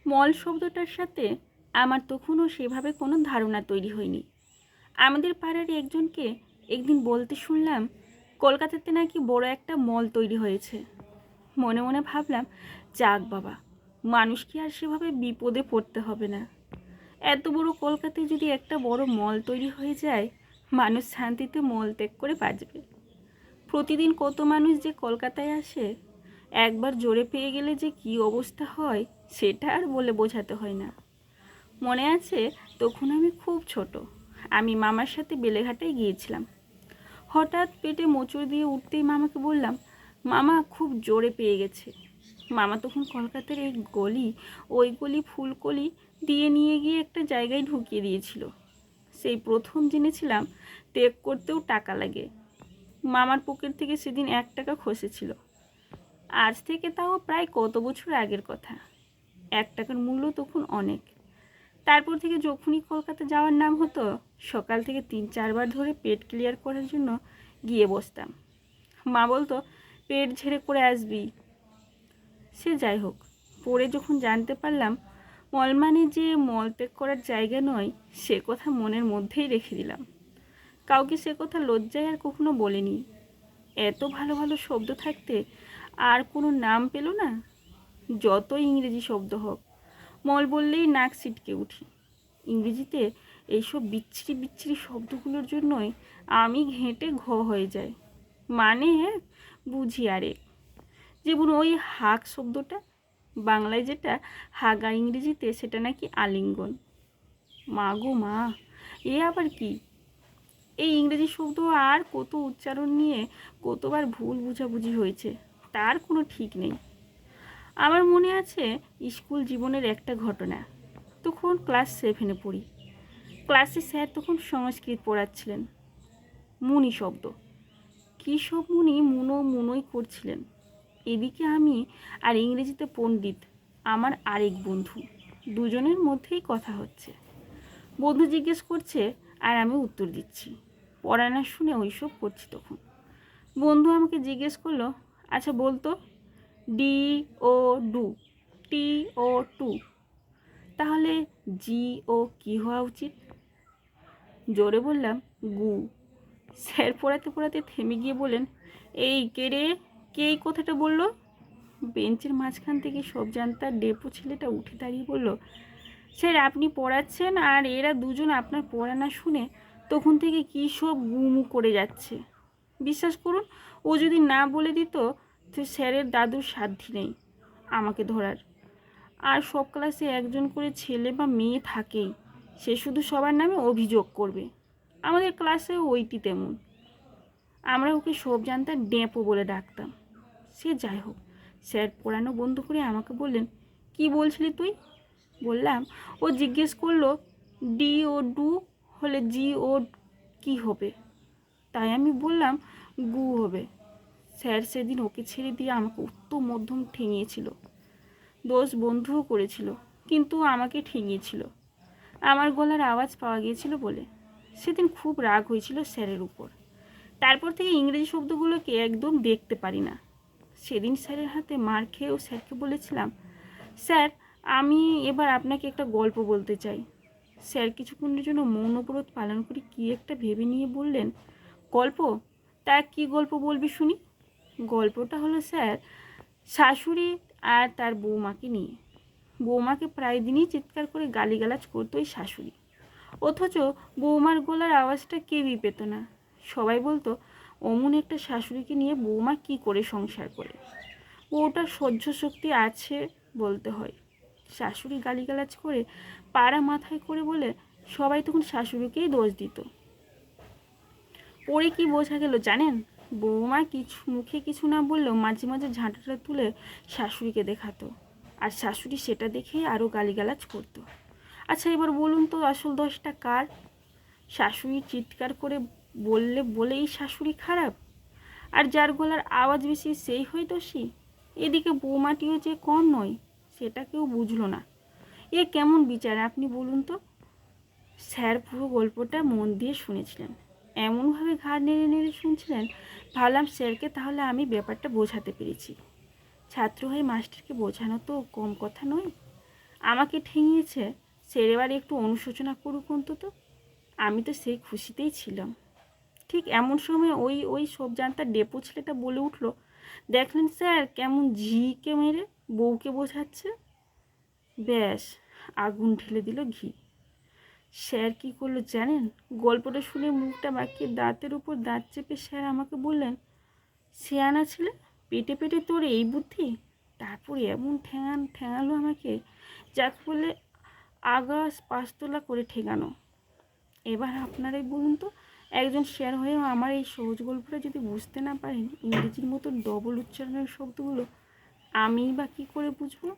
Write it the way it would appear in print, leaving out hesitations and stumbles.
মল শব্দটার সাথে আমার তখনও সেভাবে কোনো ধারণা তৈরি হয়নি। আমাদের পাড়ার একজনকে একদিন বলতে শুনলাম কলকাতাতে নাকি বড় একটা মল তৈরি হয়েছে। মনে মনে ভাবলাম, যাক বাবা, মানুষ কি আর সেভাবে বিপদে পড়তে হবে না। এত বড় কলকাতায় যদি একটা বড় মল তৈরি হয়ে যায়, মানুষ শান্তিতে মল ত্যাগ করে বাঁচবে। প্রতিদিন কত মানুষ যে কলকাতায় আসে, একবার জোরে পেয়ে গেলে যে কী অবস্থা হয় সেটা আর বলে বোঝাতে হয় না। মনে আছে, তখন আমি খুব ছোট। আমি মামার সাথে বেলেঘাটায় গিয়েছিলাম। হঠাৎ পেটে মোচড় দিয়ে উঠতেই মামাকে বললাম, মামা খুব জোরে পেয়ে গেছে। মামা তখন কলকাতার এই গলি ওই গলি ফুলকলি দিয়ে নিয়ে গিয়ে একটা জায়গায় ঢুকিয়ে দিয়েছিল। সেই প্রথম জেনেছিলাম টেক করতেও টাকা লাগে। মামার পকেট থেকে সেদিন 1 টাকা খসেছিল। আজ থেকে তাও প্রায় কত বছর আগের কথা। 1 টাকার মূল্য তখন অনেক। তারপর থেকে যখনই কলকাতা যাওয়ার নাম হতো, সকাল থেকে 3-4 বার ধরে পেট ক্লিয়ার করার জন্য গিয়ে বসতাম। মা বলতো, পেট ঝেড়ে করে আসবি। সে যাই হোক, পরে যখন জানতে পারলাম মল মানে যে মলত্যাগ করার জায়গা নয়, সে কথা মনের মধ্যেই রেখে দিলাম। কাউকে সে কথা লজ্জায় আর কখনো বলিনি। এত ভালো ভালো শব্দ থাকতে আর কোনো নাম পেল না। যত ইংরেজি শব্দ হোক, মল বললেই নাক ছিটকে উঠি। ইংরেজিতে এইসব বিচ্ছিরি বিচ্ছিরি শব্দগুলোর জন্যই আমি ঘেঁটে হয়ে যায়। মানে এক, বুঝি আরেক। যেমন ওই হাগ শব্দটা, বাংলায় যেটা হাগা, ইংরেজিতে সেটা নাকি আলিঙ্গন। মা গো মা, এ আবার কি? এই ইংরেজি শব্দ আর কত উচ্চারণ নিয়ে কতবার ভুল বুঝাবুঝি হয়েছে, তার কোনো ঠিক নেই। আমার মনে আছে স্কুল জীবনের একটা ঘটনা। তখন ক্লাস 7-এ পড়ি। ক্লাসে স্যার তখন সংস্কৃত পড়াচ্ছিলেন। মুনি শব্দ, কী সব মুনি মুনো মুনোই করছিলেন। এদিকে আমি আর ইংরেজিতে পণ্ডিত আমার আরেক বন্ধু, দুজনের মধ্যেই কথা হচ্ছে। বন্ধু জিজ্ঞেস করছে আর আমি উত্তর দিচ্ছি। পড়া না শুনে ওইসব করছি তখন। বন্ধু আমাকে জিজ্ঞেস করলো, আচ্ছা বলতো, D O do, T O to, তাহলে জি ও কি হওয়া উচিত? জোরে বললাম, গু। স্যার পড়াতে পড়াতে থেমে গিয়ে বলেন, এই কে রে, কে এই কথাটা বললো? বেঞ্চের মাঝখান থেকে সব জানতার ডেপো ছেলেটা উঠে দাঁড়িয়ে বলল, স্যার আপনি পড়াচ্ছেন আর এরা দুজন আপনার পড়া না শুনে তখন থেকে কী সব গুমু করে যাচ্ছে। বিশ্বাস করুন, ও যদি না বলে দিত তো স্যারের দাদুর সাধ্যি নেই আমাকে ধরার। আর সব ক্লাসে একজন করে ছেলে বা মেয়ে থাকেই, সে শুধু সবার নামে অভিযোগ করবে। আমাদের ক্লাসেও ওইটি তেমন। আমরা ওকে সব জানতার ডেপো বলে ডাকতাম। সে যাই হোক, স্যার পড়ানো বন্ধ করে আমাকে বললেন, কি বলছিলি তুই? বললাম, ও জিজ্ঞেস করলো ডি ও ডু হলে জি ও কি হবে? তাই আমি বললাম গু হবে। স্যার সেদিন ওকে ছেড়ে দিয়ে আমাকে উত্তম মধ্যম ঠেঙিয়েছিল। দোষ বন্ধুও করেছিল, কিন্তু আমাকে ঠেঙিয়েছিল। আমার গলার আওয়াজ পাওয়া গিয়েছিল বলে। সেদিন খুব রাগ হয়েছিল স্যারের উপর। তারপর থেকে ইংরেজি শব্দগুলোকে একদম দেখতে পারি না। সেদিন স্যারের হাতে মার খেয়েও স্যারকে বলেছিলাম, স্যার আমি এবার আপনাকে একটা গল্প বলতে চাই। স্যার কিছুক্ষণের জন্য মৌনব্রত পালন করে কী একটা ভেবে নিয়ে বললেন, গল্প? তা কী গল্প বলবি শুনি? গল্পটা হলো স্যার, শাশুড়ি আর তার বৌমাকে নিয়ে। বৌমাকে প্রায় দিনই চিৎকার করে গালিগালাজ করতো ওই শাশুড়ি, অথচ বৌমার গলার আওয়াজটা কেউই পেত না। সবাই বলতো, অমন একটা শাশুড়িকে নিয়ে বৌমা কি করে সংসার করে। বউটার সহ্য শক্তি আছে বলতে হয়। শাশুড়ি গালিগালাজ করে পাড়া মাথায় করে বলে সবাই তখন শাশুড়িকেই দোষ দিত। পরে কি বোঝা গেল জানেন? বৌমা কিছু মুখে কিছু না বললেও মাঝে মাঝে ঝাঁটাটা তুলে শাশুড়িকে দেখাতো, আর শাশুড়ি সেটা দেখে আরও গালিগালাজ করতো। আচ্ছা এবার বলুন তো, আসল দোষটা কার? শাশুড়ি চিৎকার করে বলেই শাশুড়ি খারাপ, আর যার গলার আওয়াজ বেশি সেই হয় দোষী। এদিকে বৌমাটিও যে কম নয়, সেটা কেউ বুঝলো না। এ কেমন বিচার আপনি বলুন তো? স্যার পুরো গল্পটা মন দিয়ে শুনেছিলেন, এমনভাবে ঘাড় নেড়ে নেড়ে শুনছিলেন, ভাবলাম স্যারকে তাহলে আমি ব্যাপারটা বোঝাতে পেরেছি। ছাত্র হয়ে মাস্টারকে বোঝানো তো কম কথা নয়। আমাকে ঠেঙিয়েছে, স্যার এবার একটু অনুশোচনা করুক অন্তত। আমি তো সেই খুশিতেই ছিলাম। ঠিক এমন সময় ওই ওই সব জানতার ডেপো ছেলেটা বলে উঠল, দেখলেন স্যার কেমন ঝিকে মেরে বউকে বোঝাচ্ছে। ব্যাস, আগুন ঢেলে দিল ঘি। স্যার কী করলো জানেন? গল্পটা শুনে মুখটা বাঁকিয়ে দাঁতের উপর দাঁত চেপে স্যার আমাকে বললেন, সিয়ানা ছেলে, পেটে পেটে তোর এই বুদ্ধি। তারপর এমন ঠেঙালো আমাকে, যাকে বলে আগাছ পাঁচতলা করে ঠেকানো। এবার আপনারাই বলুন তো, একজন স্যার হয়েও আমার এই সহজ গল্পটা যদি বুঝতে না পারেন ইংরেজির মতো ডবল উচ্চারণের শব্দগুলো, আমিই বা কী করে বুঝবো?